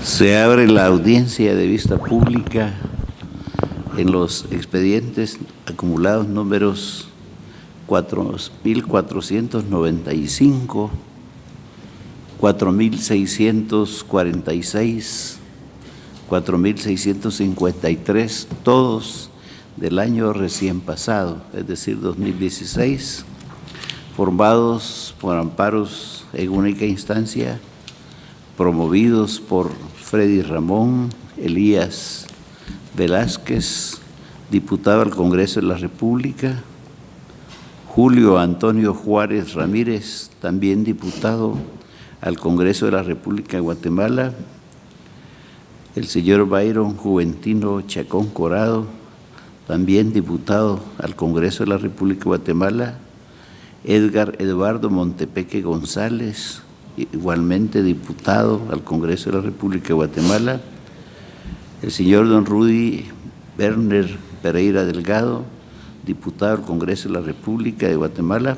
Se abre la audiencia de vista pública en los expedientes acumulados números 4.495, 4.646, 4.653, todos del año recién pasado, es decir, 2016, formados por amparos en única instancia, promovidos por Freddy Ramón Elías Velázquez, diputado al Congreso de la República; Julio Antonio Juárez Ramírez, también diputado al Congreso de la República de Guatemala; el señor Byron Juventino Chacón Corado, también diputado al Congreso de la República de Guatemala; Edgar Eduardo Montepeque González, igualmente diputado al Congreso de la República de Guatemala; el señor don Rudy Werner Pereira Delgado, diputado al Congreso de la República de Guatemala;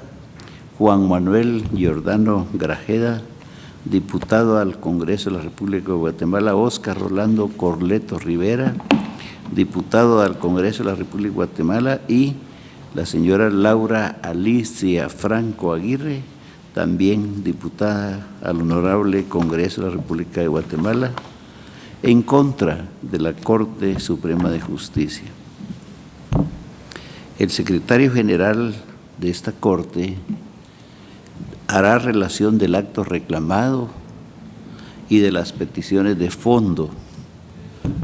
Juan Manuel Giordano Grajeda, diputado al Congreso de la República de Guatemala; Óscar Rolando Corleto Rivera, diputado al Congreso de la República de Guatemala; y la señora Laura Alicia Franco Aguirre, también diputada al Honorable Congreso de la República de Guatemala, en contra de la Corte Suprema de Justicia. El secretario general de esta Corte hará relación del acto reclamado y de las peticiones de fondo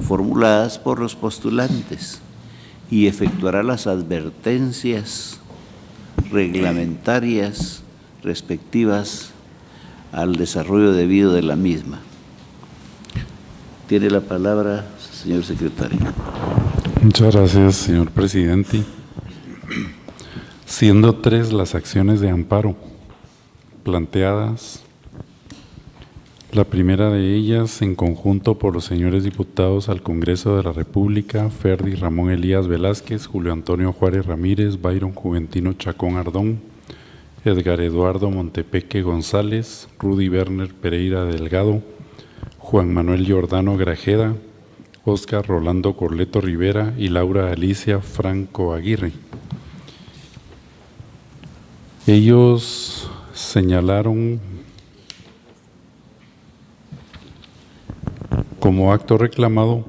formuladas por los postulantes y efectuará las advertencias reglamentarias respectivas al desarrollo debido de la misma. Tiene la palabra, señor secretario. Muchas gracias, señor presidente. Siendo 3 las acciones de amparo planteadas, la primera de ellas en conjunto por los señores diputados al Congreso de la República, Freddy Ramón Elías Velázquez, Julio Antonio Juárez Ramírez, Byron Juventino Chacón Ardón, Edgar Eduardo Montepeque González, Rudy Werner Pereira Delgado, Juan Manuel Giordano Grajeda, Óscar Rolando Corleto Rivera y Laura Alicia Franco Aguirre. Ellos señalaron como acto reclamado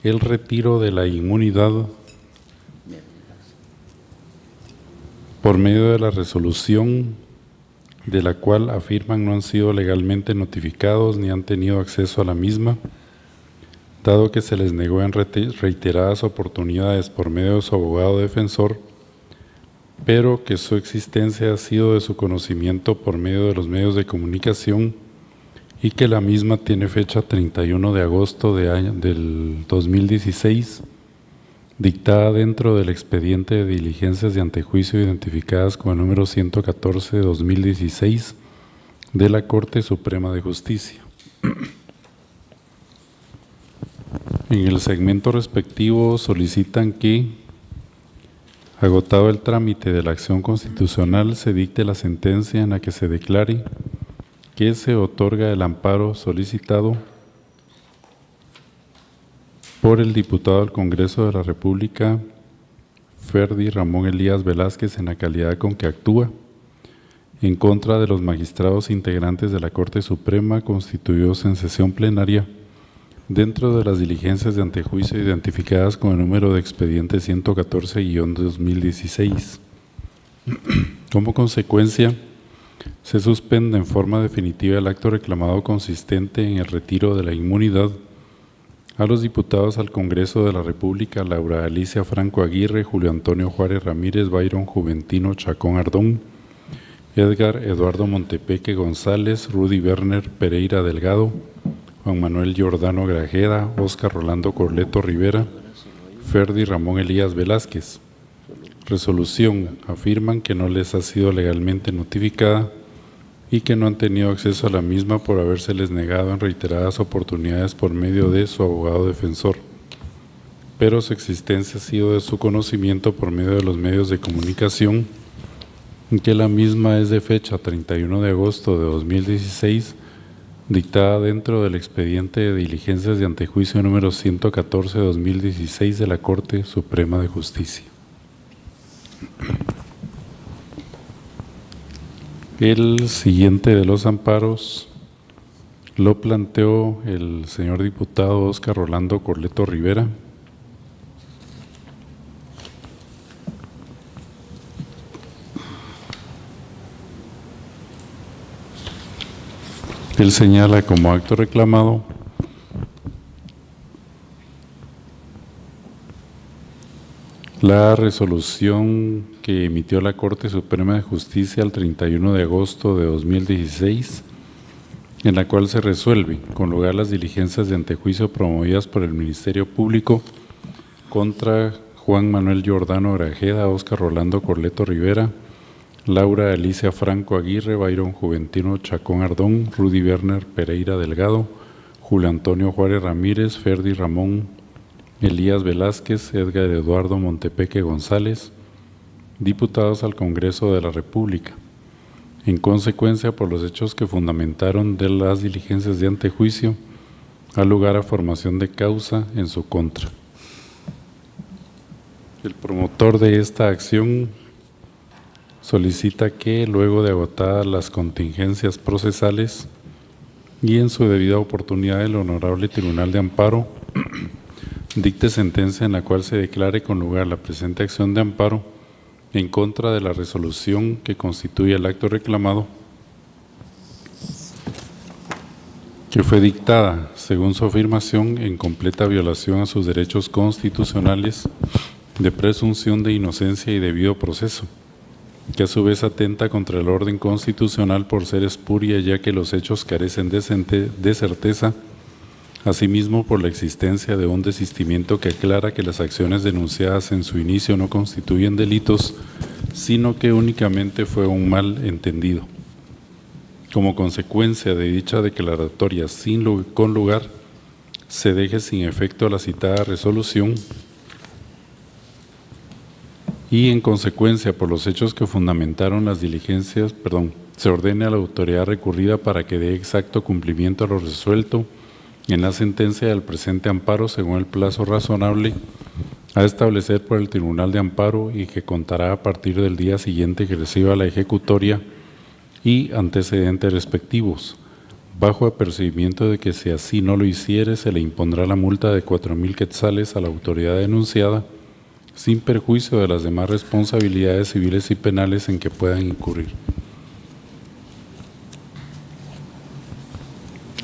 el retiro de la inmunidad por medio de la resolución de la cual afirman no han sido legalmente notificados ni han tenido acceso a la misma, dado que se les negó en reiteradas oportunidades por medio de su abogado defensor, pero que su existencia ha sido de su conocimiento por medio de los medios de comunicación y que la misma tiene fecha 31 de agosto del 2016, dictada dentro del expediente de diligencias de antejuicio identificadas con el número 114 de 2016 de la Corte Suprema de Justicia. En el segmento respectivo solicitan que, agotado el trámite de la acción constitucional, se dicte la sentencia en la que se declare que se otorga el amparo solicitado por el diputado al Congreso de la República, Freddy Ramón Elías Velázquez, en la calidad con que actúa en contra de los magistrados integrantes de la Corte Suprema constituidos en sesión plenaria dentro de las diligencias de antejuicio identificadas con el número de expediente 114-2016. Como consecuencia, se suspende en forma definitiva el acto reclamado consistente en el retiro de la inmunidad a los diputados al Congreso de la República Laura Alicia Franco Aguirre, Julio Antonio Juárez Ramírez, Byron Juventino Chacón Ardón, Edgar Eduardo Montepeque González, Rudy Werner Pereira Delgado, Juan Manuel Giordano Grajeda, Óscar Rolando Corleto Rivera, Freddy Ramón Elías Velázquez. Resolución: afirman que no les ha sido legalmente notificada y que no han tenido acceso a la misma por habérseles negado en reiteradas oportunidades por medio de su abogado defensor, pero su existencia ha sido de su conocimiento por medio de los medios de comunicación, en que la misma es de fecha 31 de agosto de 2016, dictada dentro del expediente de diligencias de antejuicio número 114/2016 de la Corte Suprema de Justicia. El siguiente de los amparos lo planteó el señor diputado Óscar Rolando Corleto Rivera. Él señala como acto reclamado la resolución que emitió la Corte Suprema de Justicia el 31 de agosto de 2016, en la cual se resuelve con lugar las diligencias de antejuicio promovidas por el Ministerio Público contra Juan Manuel Giordano Grajeda, Óscar Rolando Corleto Rivera, Laura Alicia Franco Aguirre, Byron Juventino Chacón Ardón, Rudy Werner Pereira Delgado, Julio Antonio Juárez Ramírez, Ferdi Ramón Elías Velázquez, Edgar Eduardo Montepeque González, diputados al Congreso de la República, en consecuencia por los hechos que fundamentaron de las diligencias de antejuicio, al lugar a formación de causa en su contra. El promotor de esta acción solicita que, luego de agotadas las contingencias procesales y en su debida oportunidad, el Honorable Tribunal de Amparo dicte sentencia en la cual se declare con lugar la presente acción de amparo en contra de la resolución que constituye el acto reclamado, que fue dictada, según su afirmación, en completa violación a sus derechos constitucionales de presunción de inocencia y debido proceso, que a su vez atenta contra el orden constitucional por ser espuria, ya que los hechos carecen de certeza, asimismo por la existencia de un desistimiento que aclara que las acciones denunciadas en su inicio no constituyen delitos, sino que únicamente fue un mal entendido. Como consecuencia de dicha declaratoria con lugar, se deje sin efecto la citada resolución y, en consecuencia por los hechos que fundamentaron las diligencias, se ordene a la autoridad recurrida para que dé exacto cumplimiento a lo resuelto en la sentencia del presente amparo según el plazo razonable a establecer por el Tribunal de Amparo y que contará a partir del día siguiente que reciba la ejecutoria y antecedentes respectivos, bajo apercibimiento de que si así no lo hiciere se le impondrá la multa de 4,000 quetzales a la autoridad denunciada, sin perjuicio de las demás responsabilidades civiles y penales en que puedan incurrir.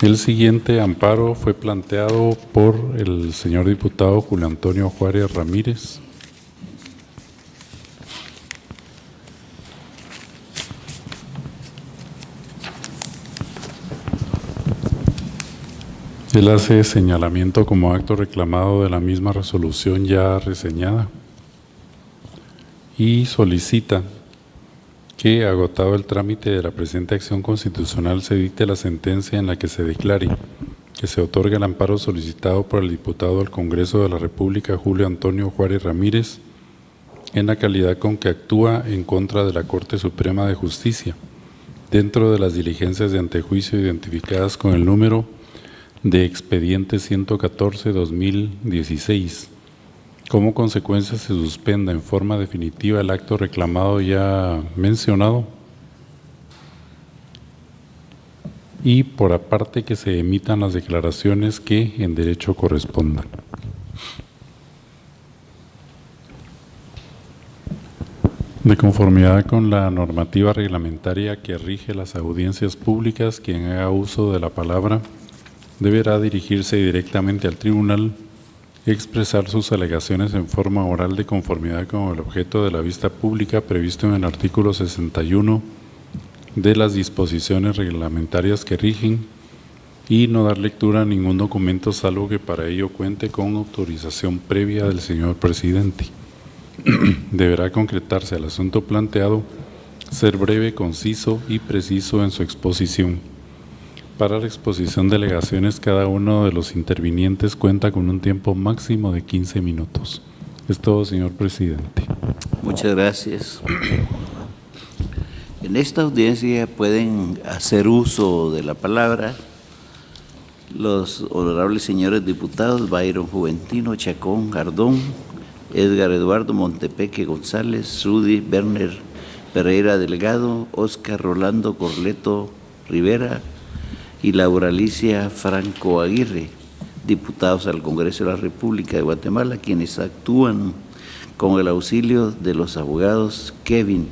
El siguiente amparo fue planteado por el señor diputado Julio Antonio Juárez Ramírez. Él hace señalamiento como acto reclamado de la misma resolución ya reseñada y solicita que, agotado el trámite de la presente acción constitucional, se dicte la sentencia en la que se declare que se otorga el amparo solicitado por el diputado al Congreso de la República Julio Antonio Juárez Ramírez en la calidad con que actúa en contra de la Corte Suprema de Justicia dentro de las diligencias de antejuicio identificadas con el número de expediente 114/2016. Como consecuencia se suspenda en forma definitiva el acto reclamado ya mencionado y por aparte que se emitan las declaraciones que en derecho correspondan. De conformidad con la normativa reglamentaria que rige las audiencias públicas, quien haga uso de la palabra deberá dirigirse directamente al tribunal, expresar sus alegaciones en forma oral de conformidad con el objeto de la vista pública previsto en el artículo 61 de las disposiciones reglamentarias que rigen y no dar lectura a ningún documento salvo que para ello cuente con autorización previa del señor presidente. Deberá concretarse el asunto planteado, ser breve, conciso y preciso en su exposición. Para la exposición de alegaciones, cada uno de los intervinientes cuenta con un tiempo máximo de 15 minutos. Es todo, señor presidente. Muchas gracias. En esta audiencia pueden hacer uso de la palabra Los honorables señores diputados Byron Juventino Chacón Gardón, Edgar Eduardo Montepeque González, Rudy Berner Pereira Delgado, Oscar Rolando Corleto Rivera y Laura Alicia Franco Aguirre, diputados al Congreso de la República de Guatemala, quienes actúan con el auxilio de los abogados Kevin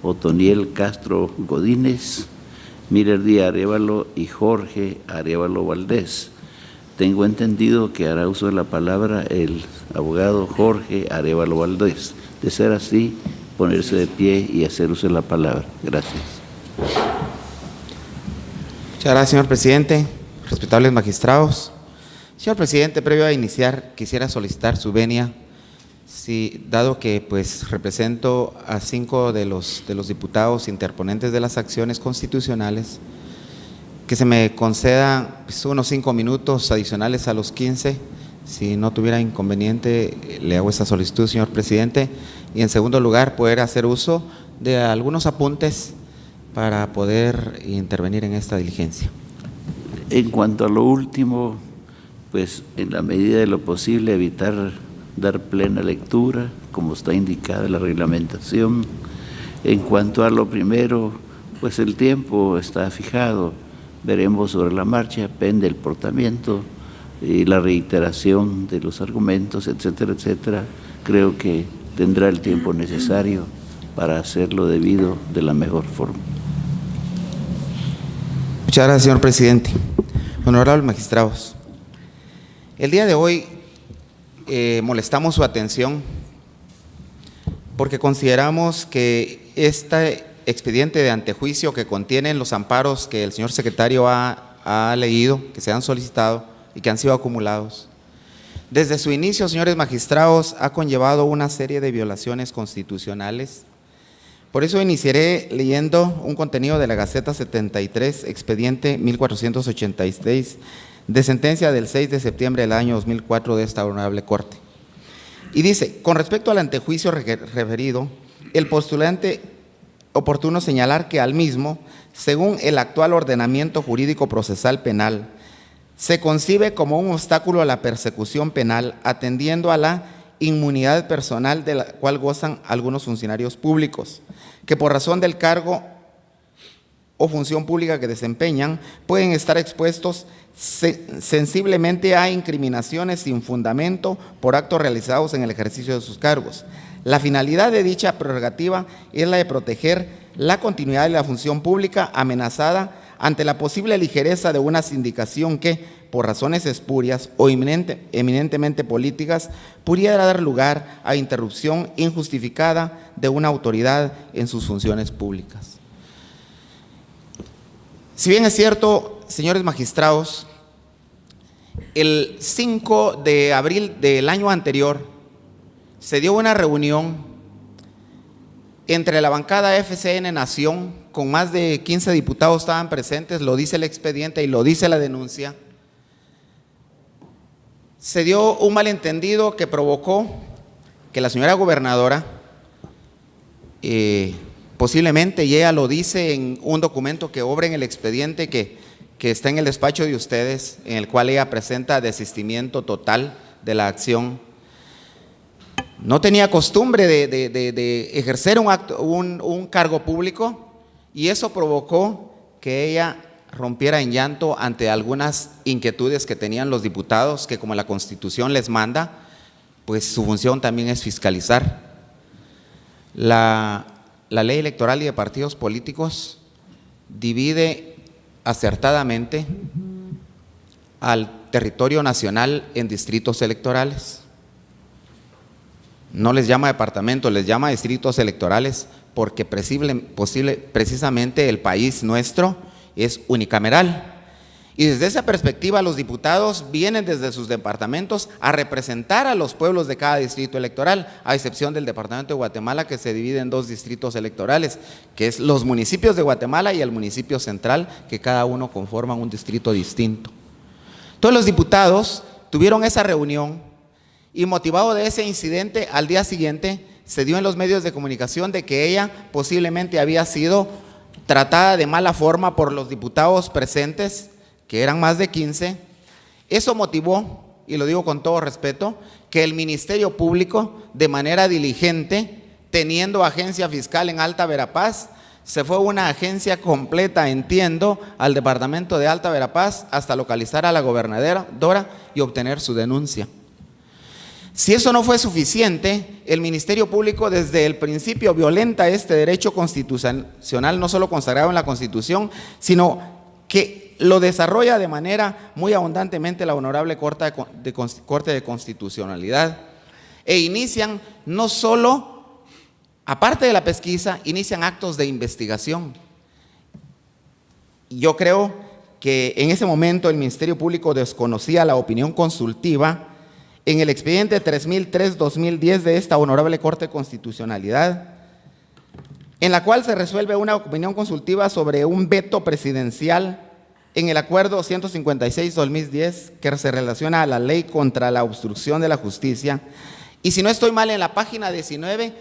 Otoniel Castro Godínez, Miller Díaz Arévalo y Jorge Arévalo Valdés. Tengo entendido que hará uso de la palabra el abogado Jorge Arévalo Valdés. De ser así, ponerse de pie y hacer uso de la palabra. Gracias. Muchas gracias, señor presidente. Respetables magistrados. Señor presidente, previo a iniciar, quisiera solicitar su venia, dado que pues represento a 5 de los diputados interponentes de las acciones constitucionales, que se me concedan pues, unos 5 minutos adicionales a los 15. Si no tuviera inconveniente, le hago esta solicitud, señor presidente. Y en segundo lugar, poder hacer uso de algunos apuntes para poder intervenir en esta diligencia. En cuanto a lo último, pues en la medida de lo posible evitar dar plena lectura, como está indicada en la reglamentación. En cuanto a lo primero, pues el tiempo está fijado, veremos sobre la marcha, depende del portamiento y la reiteración de los argumentos, etcétera, etcétera. Creo que tendrá el tiempo necesario para hacerlo debido de la mejor forma. Muchas gracias, señor presidente. Honorables magistrados, el día de hoy molestamos su atención porque consideramos que este expediente de antejuicio que contiene los amparos que el señor secretario ha leído, que se han solicitado y que han sido acumulados, desde su inicio, señores magistrados, ha conllevado una serie de violaciones constitucionales. Por eso iniciaré leyendo un contenido de la Gaceta 73, expediente 1486, de sentencia del 6 de septiembre del año 2004 de esta honorable Corte. Y dice: con respecto al antejuicio referido, el postulante oportuno señalar que al mismo, según el actual ordenamiento jurídico procesal penal, se concibe como un obstáculo a la persecución penal, atendiendo a la inmunidad personal de la cual gozan algunos funcionarios públicos, que por razón del cargo o función pública que desempeñan, pueden estar expuestos sensiblemente a incriminaciones sin fundamento por actos realizados en el ejercicio de sus cargos. La finalidad de dicha prerrogativa es la de proteger la continuidad de la función pública amenazada ante la posible ligereza de una sindicación que, por razones espurias o eminentemente políticas, pudiera dar lugar a interrupción injustificada de una autoridad en sus funciones públicas. Si bien es cierto, señores magistrados, el 5 de abril del año anterior se dio una reunión entre la bancada FCN Nación, con más de 15 diputados estaban presentes, lo dice el expediente y lo dice la denuncia. Se dio un malentendido que provocó que la señora gobernadora, posiblemente, y ella lo dice en un documento que obra en el expediente que está en el despacho de ustedes, en el cual ella presenta desistimiento total de la acción, no tenía costumbre de ejercer un cargo público, y eso provocó que ella rompiera en llanto ante algunas inquietudes que tenían los diputados, que como la Constitución les manda, pues su función también es fiscalizar. La ley electoral y de partidos políticos divide acertadamente al territorio nacional en distritos electorales. No les llama departamento, les llama distritos electorales porque precisamente el país nuestro es unicameral. Y desde esa perspectiva los diputados vienen desde sus departamentos a representar a los pueblos de cada distrito electoral, a excepción del departamento de Guatemala, que se divide en 2 distritos electorales, que es los municipios de Guatemala y el municipio central, que cada uno conforman un distrito distinto. Todos los diputados tuvieron esa reunión y, motivado de ese incidente, al día siguiente se dio en los medios de comunicación de que ella posiblemente había sido tratada de mala forma por los diputados presentes, que eran más de 15, Eso motivó, y lo digo con todo respeto, que el Ministerio Público, de manera diligente, teniendo agencia fiscal en Alta Verapaz, se fue una agencia completa, entiendo, al departamento de Alta Verapaz hasta localizar a la gobernadora y obtener su denuncia. Si eso no fue suficiente, el Ministerio Público desde el principio violenta este derecho constitucional, no solo consagrado en la Constitución, sino que lo desarrolla de manera muy abundantemente la Honorable Corte de Constitucionalidad, e inician no solo, aparte de la pesquisa, inician actos de investigación. Yo creo que en ese momento el Ministerio Público desconocía la opinión consultiva en el expediente 3003-2010 de esta Honorable Corte de Constitucionalidad, en la cual se resuelve una opinión consultiva sobre un veto presidencial en el acuerdo 156-2010 que se relaciona a la ley contra la obstrucción de la justicia. Y si no estoy mal, en la página 19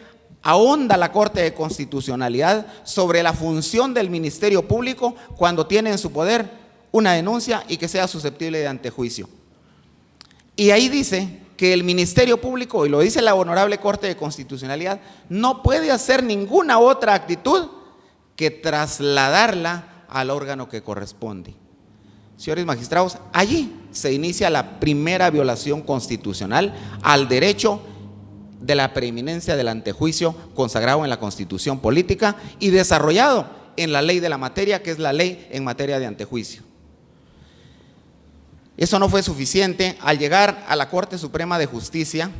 ahonda la Corte de Constitucionalidad sobre la función del Ministerio Público cuando tiene en su poder una denuncia y que sea susceptible de antejuicio. Y ahí dice que el Ministerio Público, y lo dice la Honorable Corte de Constitucionalidad, no puede hacer ninguna otra actitud que trasladarla al órgano que corresponde. Señores magistrados, allí se inicia la primera violación constitucional al derecho de la preeminencia del antejuicio consagrado en la Constitución Política y desarrollado en la ley de la materia, que es la ley en materia de antejuicio. Eso no fue suficiente. Al llegar a la Corte Suprema de Justicia,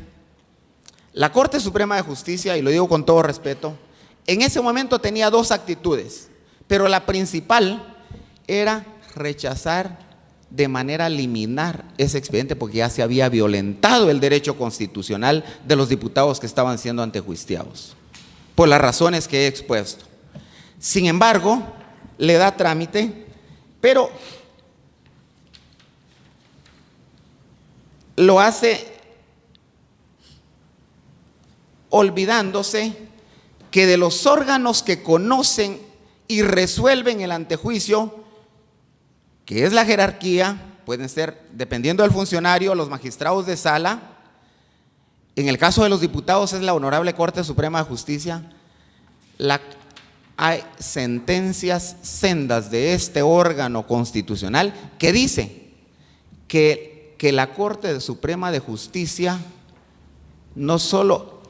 la Corte Suprema de Justicia, y lo digo con todo respeto, en ese momento tenía dos actitudes, pero la principal era rechazar de manera liminar ese expediente porque ya se había violentado el derecho constitucional de los diputados que estaban siendo antejuiciados, por las razones que he expuesto. Sin embargo, le da trámite, pero lo hace olvidándose que de los órganos que conocen y resuelven el antejuicio, que es la jerarquía, pueden ser, dependiendo del funcionario, los magistrados de sala. En el caso de los diputados es la Honorable Corte Suprema de Justicia. Hay sentencias sendas de este órgano constitucional que dice que la Corte Suprema de Justicia no solo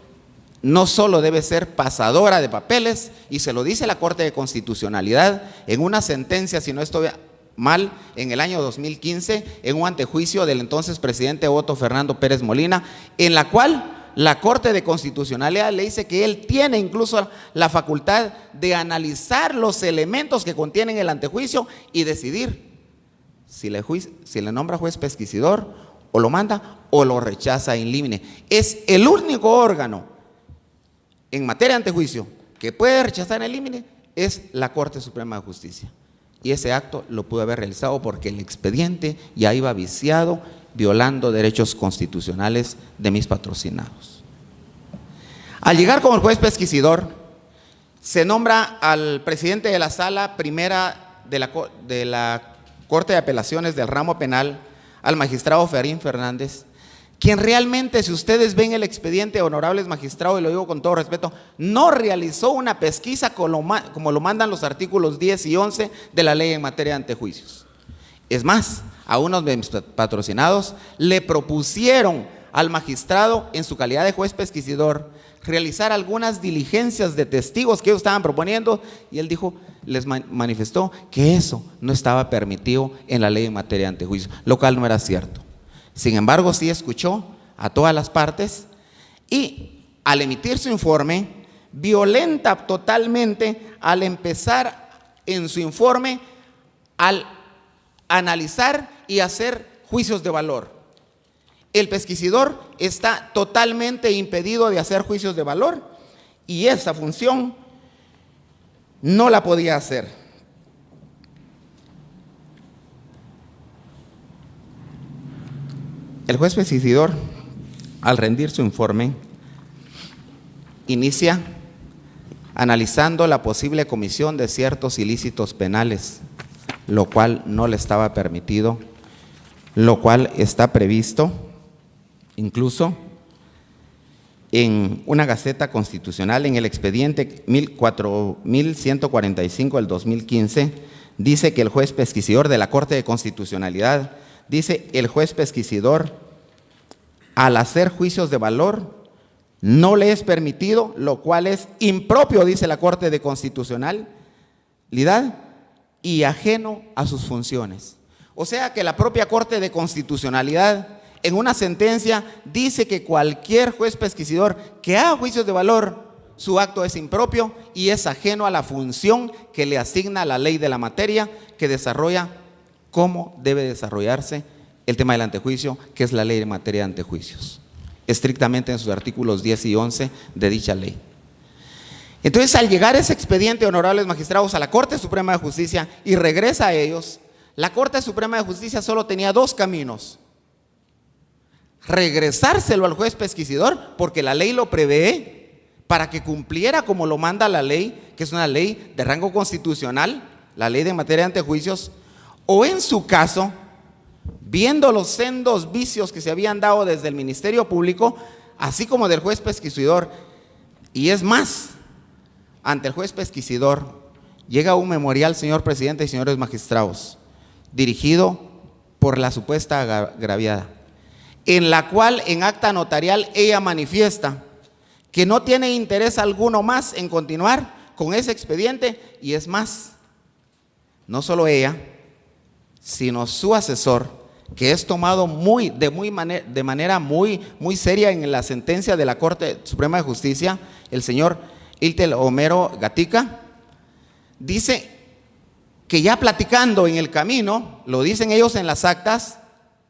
debe ser pasadora de papeles, y se lo dice la Corte de Constitucionalidad en una sentencia, si no estoy mal, en el año 2015, en un antejuicio del entonces presidente Otto Fernando Pérez Molina, en la cual la Corte de Constitucionalidad le dice que él tiene incluso la facultad de analizar los elementos que contienen el antejuicio y decidir si le nombra juez pesquisidor, o lo manda o lo rechaza in limine. Es el único órgano en materia de antejuicio que puede rechazar in limine, es la Corte Suprema de Justicia. Y ese acto lo pudo haber realizado porque el expediente ya iba viciado, violando derechos constitucionales de mis patrocinados. Al llegar como juez pesquisidor, se nombra al presidente de la Sala Primera de la Corte de Apelaciones del ramo penal, al magistrado Ferín Fernández, quien realmente, si ustedes ven el expediente, honorables magistrados, y lo digo con todo respeto, no realizó una pesquisa como lo mandan los artículos 10 y 11 de la ley en materia de antejuicios. Es más, a unos de mis patrocinados le propusieron al magistrado, en su calidad de juez pesquisidor, realizar algunas diligencias de testigos que ellos estaban proponiendo, y él dijo, les manifestó que eso no estaba permitido en la ley en materia de antejuicios, lo cual no era cierto. Sin embargo, sí escuchó a todas las partes y al emitir su informe, violenta totalmente al empezar en su informe al analizar y hacer juicios de valor. El pesquisidor está totalmente impedido de hacer juicios de valor y esa función no la podía hacer. El juez pesquisidor, al rendir su informe, inicia analizando la posible comisión de ciertos ilícitos penales, lo cual no le estaba permitido lo cual está previsto incluso en una Gaceta Constitucional, en el expediente 4145 del 2015, dice que el juez pesquisidor de la Corte de Constitucionalidad, dice: el juez pesquisidor, al hacer juicios de valor, no le es permitido, lo cual es impropio, dice la Corte de Constitucionalidad, y ajeno a sus funciones. O sea que la propia Corte de Constitucionalidad, en una sentencia, dice que cualquier juez pesquisidor que haga juicios de valor, su acto es impropio y es ajeno a la función que le asigna la ley de la materia, que desarrolla cómo debe desarrollarse el tema del antejuicio, que es la ley de materia de antejuicios, estrictamente en sus artículos 10 y 11 de dicha ley. Entonces, al llegar ese expediente, honorables magistrados, a la Corte Suprema de Justicia y regresa a ellos, la Corte Suprema de Justicia solo tenía dos caminos: regresárselo al juez pesquisidor, porque la ley lo prevé para que cumpliera como lo manda la ley, que es una ley de rango constitucional, la ley de materia de antejuicios, o en su caso, viendo los sendos vicios que se habían dado desde el Ministerio Público, así como del juez pesquisidor, y es más, ante el juez pesquisidor llega un memorial, señor presidente y señores magistrados, dirigido por la supuesta agraviada, en la cual en acta notarial ella manifiesta que no tiene interés alguno más en continuar con ese expediente, y es más, no solo ella, sino su asesor, que es tomado de manera muy seria en la sentencia de la Corte Suprema de Justicia, el señor Iltel Homero Gatica, dice que ya platicando en el camino, lo dicen ellos en las actas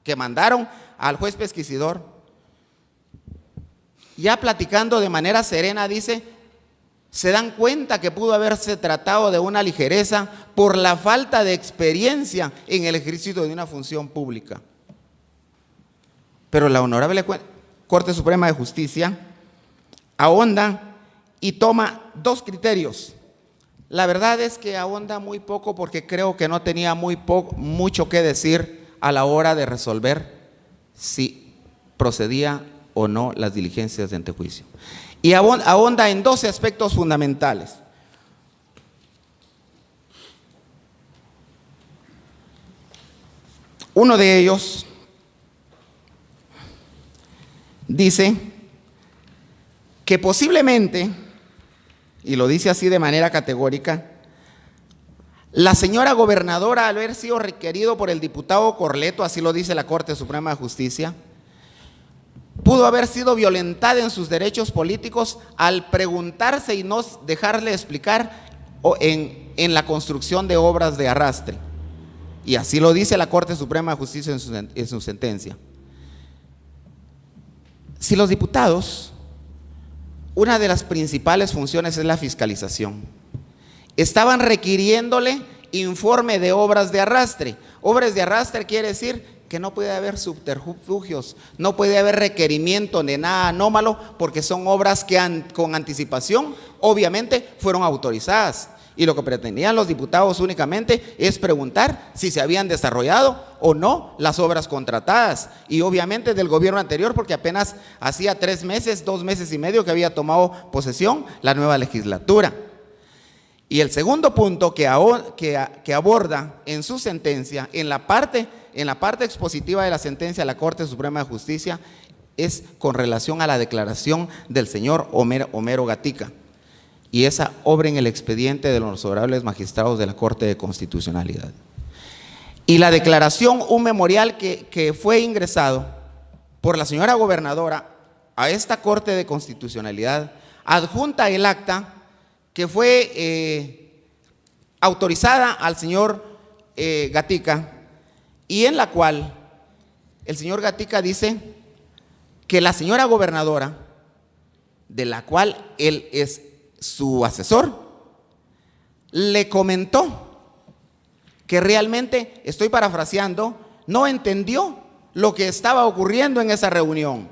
que mandaron al juez pesquisidor, ya platicando de manera serena, dice, se dan cuenta que pudo haberse tratado de una ligereza por la falta de experiencia en el ejercicio de una función pública. Pero la Honorable Corte Suprema de Justicia ahonda y toma dos criterios. La verdad es que ahonda muy poco, porque creo que no tenía mucho que decir a la hora de resolver si procedía o no las diligencias de antejuicio. Y ahonda en 12 aspectos fundamentales. Uno de ellos dice que posiblemente, y lo dice así de manera categórica, la señora gobernadora, al haber sido requerido por el diputado Corleto, así lo dice la Corte Suprema de Justicia, pudo haber sido violentada en sus derechos políticos al preguntarse y no dejarle explicar en la construcción de obras de arrastre. Y así lo dice la Corte Suprema de Justicia en su sentencia. Si los diputados, una de las principales funciones es la fiscalización, estaban requiriéndole informe de obras de arrastre. Obras de arrastre quiere decir que no puede haber subterfugios, no puede haber requerimiento de nada anómalo, porque son obras que con anticipación obviamente fueron autorizadas, y lo que pretendían los diputados únicamente es preguntar si se habían desarrollado o no las obras contratadas, y obviamente del gobierno anterior, porque apenas hacía 3 meses, 2 meses y medio que había tomado posesión la nueva legislatura. Y el segundo punto que aborda en su sentencia, en la parte expositiva de la sentencia de la Corte Suprema de Justicia, es con relación a la declaración del señor Homero Gatica, y esa obra en el expediente de los honorables magistrados de la Corte de Constitucionalidad. Y la declaración, un memorial que fue ingresado por la señora gobernadora a esta Corte de Constitucionalidad, adjunta el acta que fue autorizada al señor Gatica, y en la cual el señor Gatica dice que la señora gobernadora, de la cual él es su asesor, le comentó que realmente, estoy parafraseando, no entendió lo que estaba ocurriendo en esa reunión,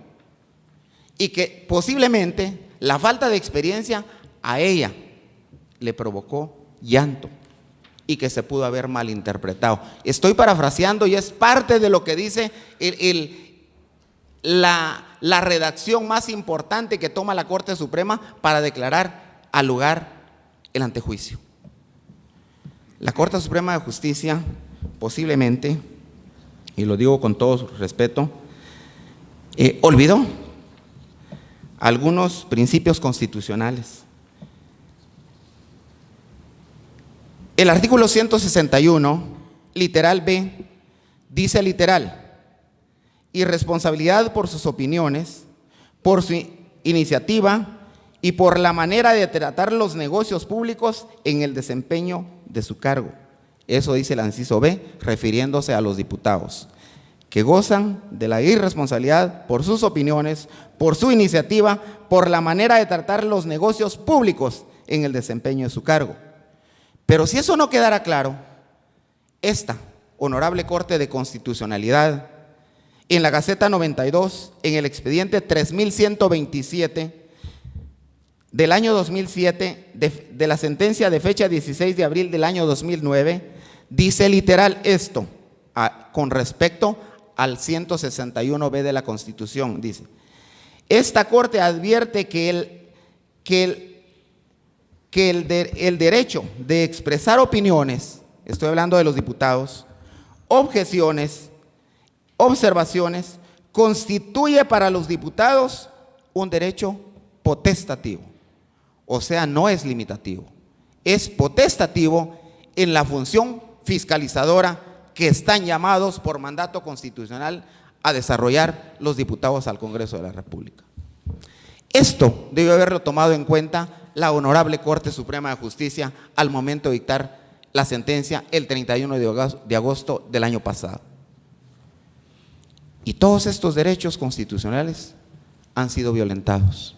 y que posiblemente la falta de experiencia a ella le provocó llanto y que se pudo haber malinterpretado. Estoy parafraseando y es parte de lo que dice la redacción más importante que toma la Corte Suprema para declarar al lugar el antejuicio. La Corte Suprema de Justicia posiblemente, y lo digo con todo respeto, olvidó algunos principios constitucionales. El artículo 161, literal B, dice literal: irresponsabilidad por sus opiniones, por su iniciativa y por la manera de tratar los negocios públicos en el desempeño de su cargo. Eso dice el inciso B, refiriéndose a los diputados, que gozan de la irresponsabilidad por sus opiniones, por su iniciativa, por la manera de tratar los negocios públicos en el desempeño de su cargo. Pero si eso no quedara claro, esta Honorable Corte de Constitucionalidad, en la Gaceta 92, en el expediente 3127 del año 2007, de la sentencia de fecha 16 de abril del año 2009, dice literal esto, con respecto al 161B de la Constitución. Dice: esta Corte advierte que el derecho de expresar opiniones, estoy hablando de los diputados, objeciones, observaciones, constituye para los diputados un derecho potestativo. O sea, no es limitativo, es potestativo en la función fiscalizadora que están llamados por mandato constitucional a desarrollar los diputados al Congreso de la República. Esto debe haberlo tomado en cuenta la Honorable Corte Suprema de Justicia al momento de dictar la sentencia el 31 de agosto del año pasado. Y todos estos derechos constitucionales han sido violentados.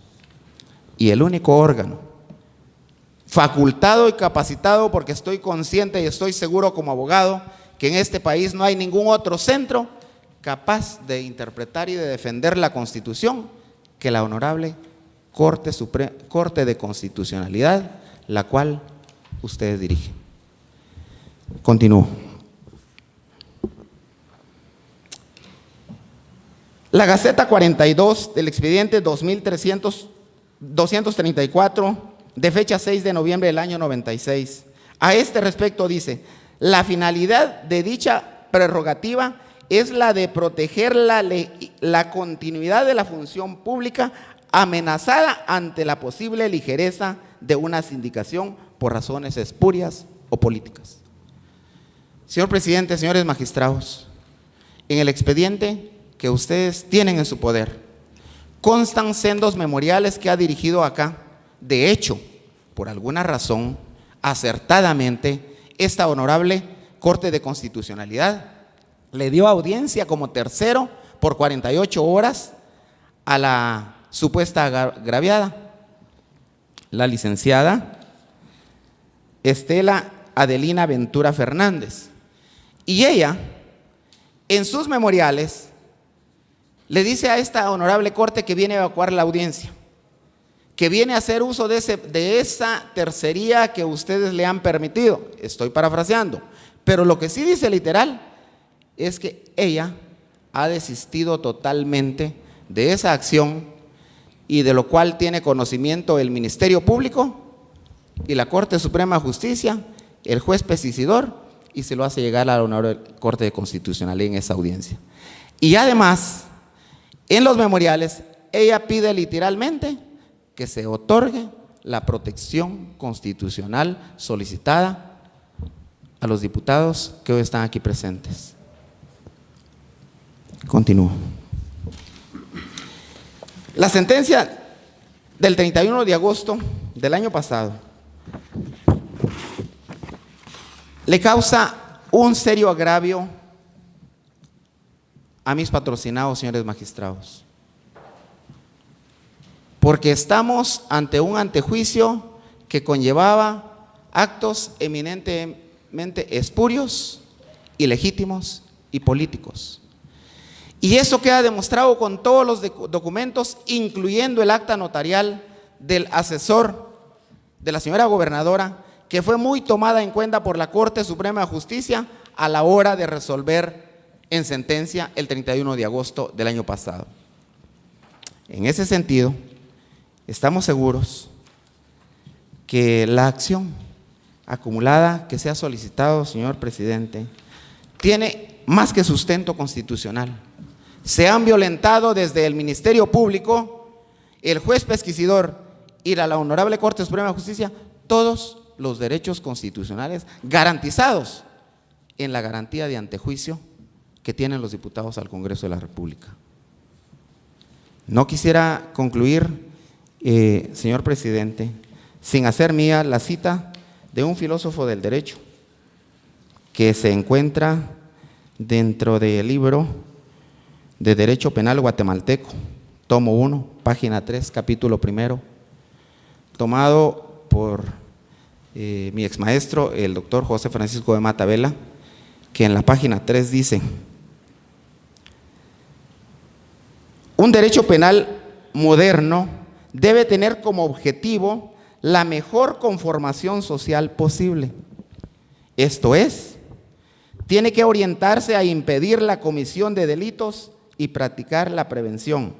Y el único órgano facultado y capacitado, porque estoy consciente y estoy seguro como abogado que en este país no hay ningún otro centro capaz de interpretar y de defender la Constitución que la Honorable Corte de Constitucionalidad, la cual ustedes dirigen. Continúo. La Gaceta 42 del expediente 234 de fecha 6 de noviembre del año 96, a este respecto dice: la finalidad de dicha prerrogativa es la de proteger la continuidad de la función pública amenazada ante la posible ligereza de una sindicación por razones espurias o políticas. Señor presidente, señores magistrados, en el expediente que ustedes tienen en su poder constan sendos memoriales que ha dirigido acá. De hecho, por alguna razón, acertadamente, esta Honorable Corte de Constitucionalidad le dio audiencia como tercero por 48 horas a la supuesta agraviada, la licenciada Estela Adelina Ventura Fernández. Y ella, en sus memoriales, le dice a esta Honorable Corte que viene a evacuar la audiencia, que viene a hacer uso de esa tercería que ustedes le han permitido. Estoy parafraseando, pero lo que sí dice literal es que ella ha desistido totalmente de esa acción y de lo cual tiene conocimiento el Ministerio Público y la Corte Suprema de Justicia, el juez Pescisidor, y se lo hace llegar a la Honorable Corte de Constitucionalidad en esa audiencia. Y además, en los memoriales, ella pide literalmente que se otorgue la protección constitucional solicitada a los diputados que hoy están aquí presentes. Continúo. La sentencia del 31 de agosto del año pasado le causa un serio agravio a mis patrocinados, señores magistrados, porque estamos ante un antejuicio que conllevaba actos eminentemente espurios, ilegítimos y políticos. Y eso queda demostrado con todos los documentos, incluyendo el acta notarial del asesor de la señora gobernadora, que fue muy tomada en cuenta por la Corte Suprema de Justicia a la hora de resolver en sentencia el 31 de agosto del año pasado. En ese sentido, estamos seguros que la acción acumulada que se ha solicitado, señor presidente, tiene más que sustento constitucional. Se han violentado desde el Ministerio Público, el juez pesquisidor y la Honorable Corte Suprema de Justicia todos los derechos constitucionales garantizados en la garantía de antejuicio que tienen los diputados al Congreso de la República. No quisiera concluir, señor presidente, sin hacer mía la cita de un filósofo del derecho que se encuentra dentro del libro de Derecho Penal Guatemalteco, tomo 1, página 3, capítulo 1, tomado por mi exmaestro, el doctor José Francisco de Mata Vela, que en la página 3 dice: un derecho penal moderno debe tener como objetivo la mejor conformación social posible. Esto es, tiene que orientarse a impedir la comisión de delitos y practicar la prevención,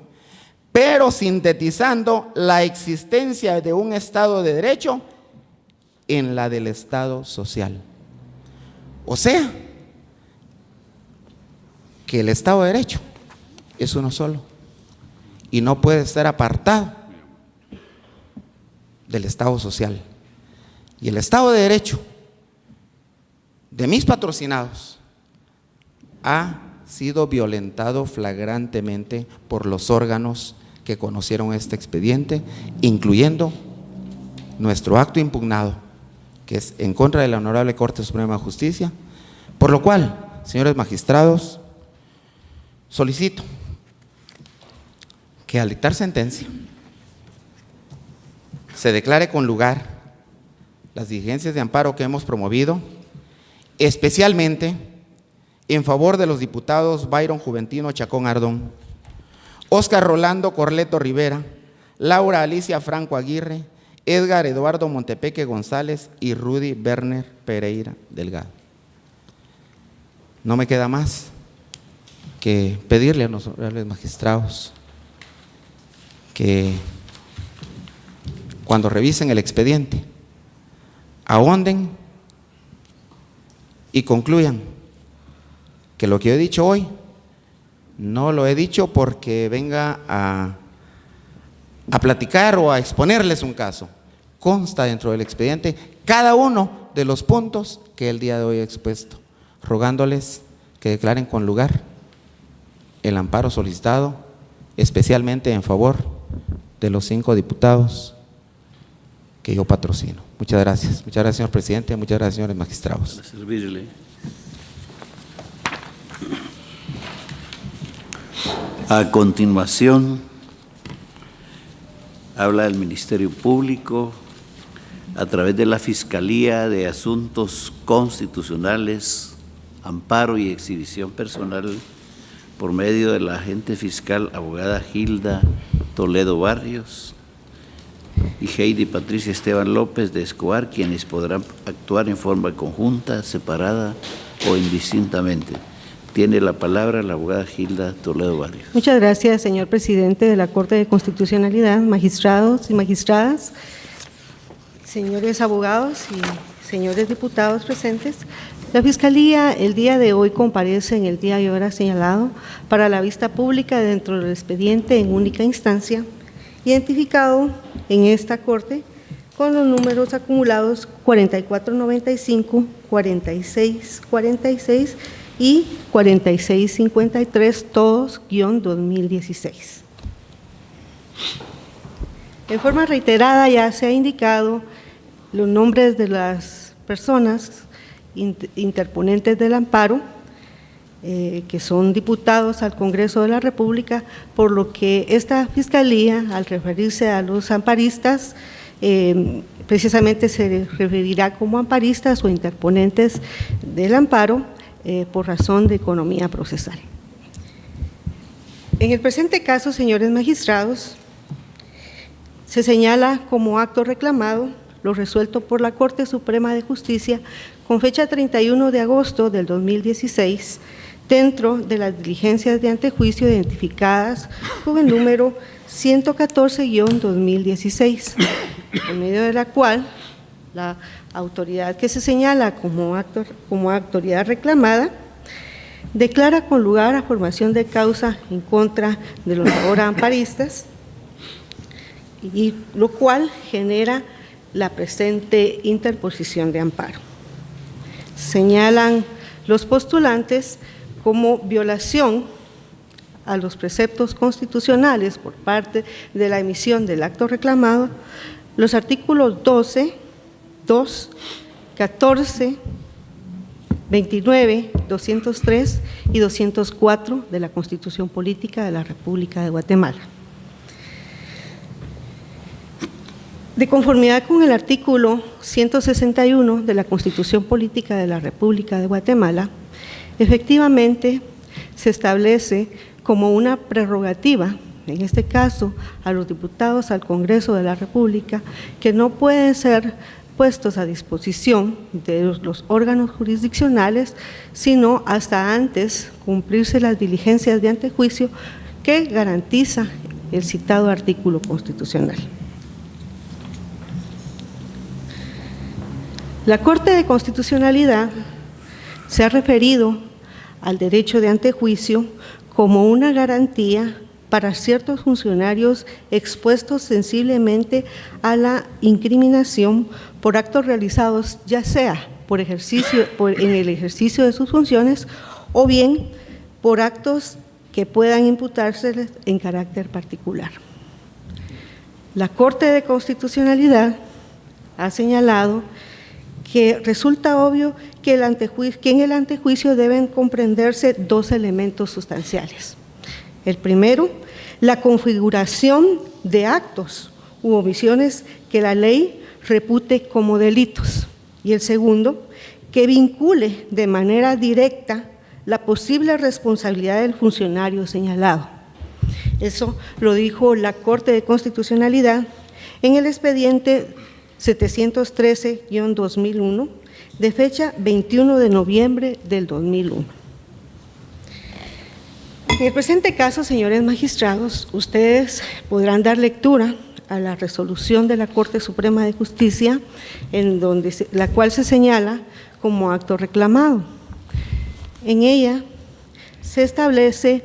pero sintetizando la existencia de un Estado de Derecho en la del Estado social. O sea, que el Estado de Derecho es uno solo y no puede ser apartado del Estado social. Y el Estado de Derecho de mis patrocinados ha sido violentado flagrantemente por los órganos que conocieron este expediente, incluyendo nuestro acto impugnado, que es en contra de la Honorable Corte Suprema de Justicia, por lo cual, señores magistrados, solicito que al dictar sentencia se declare con lugar las diligencias de amparo que hemos promovido, especialmente en favor de los diputados Byron Juventino Chacón Ardón, Óscar Rolando Corleto Rivera, Laura Alicia Franco Aguirre, Edgar Eduardo Montepeque González y Rudy Werner Pereira Delgado. No me queda más que pedirle a los honorables magistrados que cuando revisen el expediente ahonden y concluyan que lo que yo he dicho hoy no lo he dicho porque venga a platicar o a exponerles un caso. Consta dentro del expediente cada uno de los puntos que el día de hoy he expuesto, rogándoles que declaren con lugar el amparo solicitado, especialmente en favor de los 5 diputados que yo patrocino. Muchas gracias, señor presidente, muchas gracias, señores magistrados. Para servirle. A continuación, habla el Ministerio Público a través de la Fiscalía de Asuntos Constitucionales, Amparo y Exhibición Personal, por medio de la agente fiscal abogada Gilda Toledo Barrios y Heidi Patricia Esteban López de Escobar, quienes podrán actuar en forma conjunta, separada o indistintamente. Tiene la palabra la abogada Gilda Toledo Barrios. Muchas gracias, señor presidente de la Corte de Constitucionalidad, magistrados y magistradas, señores abogados y señores diputados presentes. La Fiscalía el día de hoy comparece en el día y hora señalado para la vista pública dentro del expediente en única instancia, identificado en esta Corte con los números acumulados 4495, 4646 y 4653, todos _2016. En forma reiterada ya se ha indicado los nombres de las personas interponentes del amparo, que son diputados al Congreso de la República, por lo que esta Fiscalía, al referirse a los amparistas, precisamente se referirá como amparistas o interponentes del amparo por razón de economía procesal. En el presente caso, señores magistrados, se señala como acto reclamado lo resuelto por la Corte Suprema de Justicia con fecha 31 de agosto del 2016, dentro de las diligencias de antejuicio identificadas con el número 114-2016, en medio de la cual la autoridad que se señala como autoridad reclamada declara con lugar a formación de causa en contra de los ahora amparistas, y lo cual genera la presente interposición de amparo. Señalan los postulantes como violación a los preceptos constitucionales por parte de la emisión del acto reclamado los artículos 12, 2, 14, 29, 203 y 204 de la Constitución Política de la República de Guatemala. De conformidad con el artículo 161 de la Constitución Política de la República de Guatemala, efectivamente se establece como una prerrogativa, en este caso a los diputados al Congreso de la República, que no pueden ser puestos a disposición de los órganos jurisdiccionales, sino hasta antes cumplirse las diligencias de antejuicio que garantiza el citado artículo constitucional. La Corte de Constitucionalidad se ha referido al derecho de antejuicio como una garantía para ciertos funcionarios expuestos sensiblemente a la incriminación por actos realizados, ya sea en el ejercicio de sus funciones o bien por actos que puedan imputárseles en carácter particular. La Corte de Constitucionalidad ha señalado que resulta obvio que en el antejuicio deben comprenderse dos elementos sustanciales. El primero, la configuración de actos u omisiones que la ley repute como delitos. Y el segundo, que vincule de manera directa la posible responsabilidad del funcionario señalado. Eso lo dijo la Corte de Constitucionalidad en el expediente 713-2001, de fecha 21 de noviembre del 2001. En el presente caso, señores magistrados, ustedes podrán dar lectura a la resolución de la Corte Suprema de Justicia, la cual se señala como acto reclamado. En ella se establece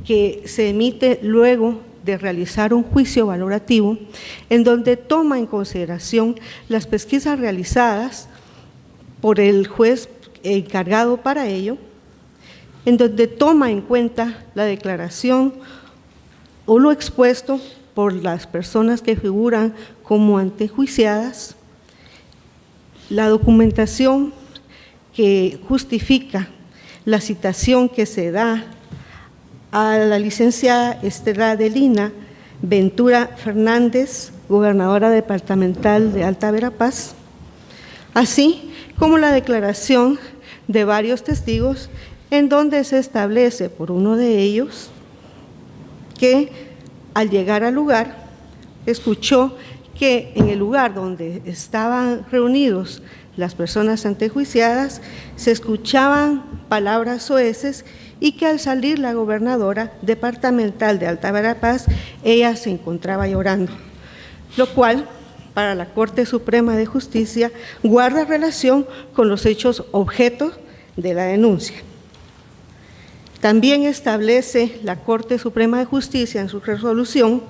que se emite luego de realizar un juicio valorativo en donde toma en consideración las pesquisas realizadas por el juez encargado para ello, en donde toma en cuenta la declaración o lo expuesto por las personas que figuran como antejuiciadas, la documentación que justifica la citación que se da a la licenciada Estela Adelina Ventura Fernández, gobernadora departamental de Alta Verapaz, así como la declaración de varios testigos en donde se establece por uno de ellos que al llegar al lugar escuchó que en el lugar donde estaban reunidos las personas antejuiciadas se escuchaban palabras soeces y que al salir la gobernadora departamental de Alta Verapaz, ella se encontraba llorando, lo cual para la Corte Suprema de Justicia guarda relación con los hechos objeto de la denuncia. También establece la Corte Suprema de Justicia en su resolución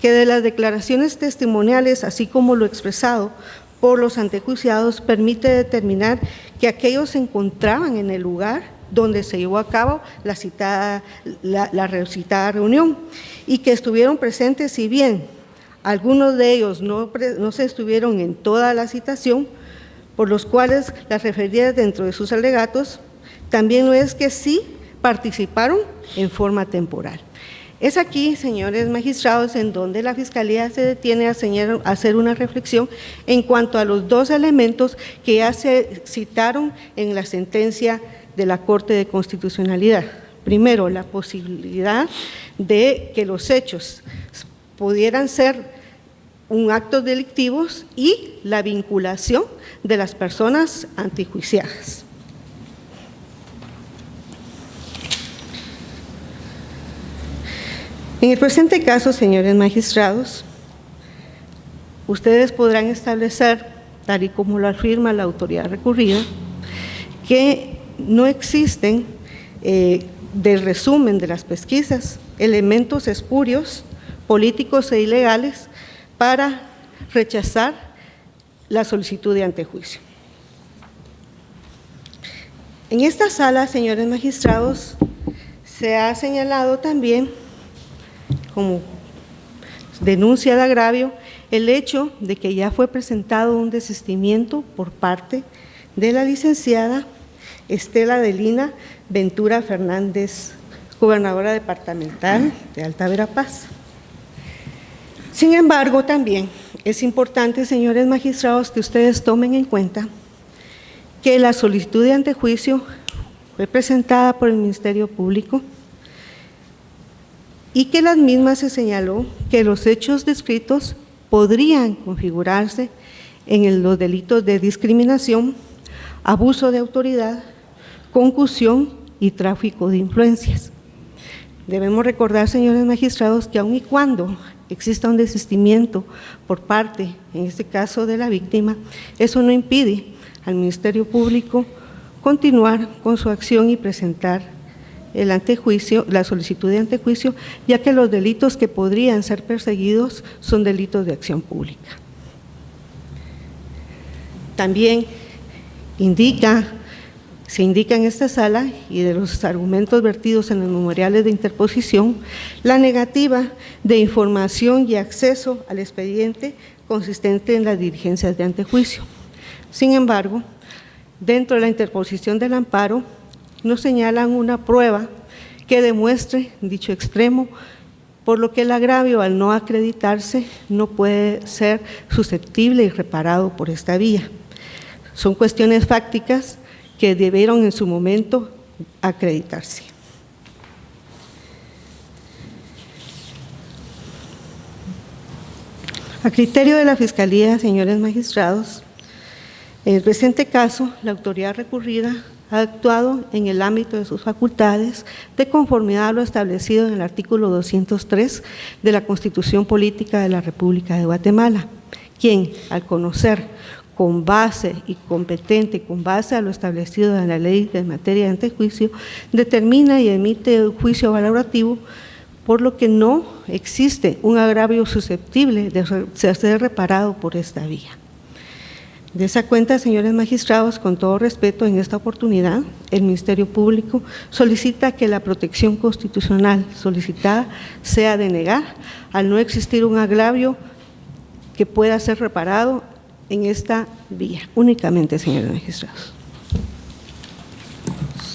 que de las declaraciones testimoniales, así como lo expresado por los antejuiciados, permite determinar que aquellos se encontraban en el lugar donde se llevó a cabo la citada reunión y que estuvieron presentes, si bien algunos de ellos no se estuvieron en toda la citación, por los cuales las referidas dentro de sus alegatos, también no es que sí participaron en forma temporal. Es aquí, señores magistrados, en donde la Fiscalía se detiene a hacer una reflexión en cuanto a los dos elementos que ya se citaron en la sentencia de la Corte de Constitucionalidad. Primero, la posibilidad de que los hechos pudieran ser actos delictivos y la vinculación de las personas antejuiciadas. En el presente caso, señores magistrados, ustedes podrán establecer, tal y como lo afirma la autoridad recurrida, que no existen, del resumen de las pesquisas, elementos espurios, políticos e ilegales para rechazar la solicitud de antejuicio. En esta sala, señores magistrados, se ha señalado también como denuncia de agravio el hecho de que ya fue presentado un desistimiento por parte de la licenciada Estela Adelina Ventura Fernández, gobernadora departamental de Alta Verapaz. Sin embargo, también es importante, señores magistrados, que ustedes tomen en cuenta que la solicitud de antejuicio fue presentada por el Ministerio Público y que las mismas se señaló que los hechos descritos podrían configurarse en los delitos de discriminación, abuso de autoridad, concusión y tráfico de influencias. Debemos recordar, señores magistrados, que aun y cuando exista un desistimiento por parte, en este caso de la víctima, eso no impide al Ministerio Público continuar con su acción y presentar el antejuicio, la solicitud de antejuicio, ya que los delitos que podrían ser perseguidos son delitos de acción pública. También se indica en esta sala, y de los argumentos vertidos en los memoriales de interposición, la negativa de información y acceso al expediente consistente en las diligencias de antejuicio. Sin embargo, dentro de la interposición del amparo, no señalan una prueba que demuestre dicho extremo, por lo que el agravio, al no acreditarse, no puede ser susceptible y reparado por esta vía. Son cuestiones fácticas que debieron en su momento acreditarse. A criterio de la Fiscalía, señores magistrados, en el presente caso, la autoridad recurrida ha actuado en el ámbito de sus facultades de conformidad a lo establecido en el artículo 203 de la Constitución Política de la República de Guatemala, quien, al conocer con base y competente, con base a lo establecido en la ley de materia de antejuicio, determina y emite un juicio valorativo, por lo que no existe un agravio susceptible de ser reparado por esta vía. De esa cuenta, señores magistrados, con todo respeto, en esta oportunidad, el Ministerio Público solicita que la protección constitucional solicitada sea denegada al no existir un agravio que pueda ser reparado en esta vía. Únicamente, señores magistrados.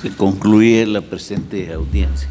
Se concluye la presente audiencia.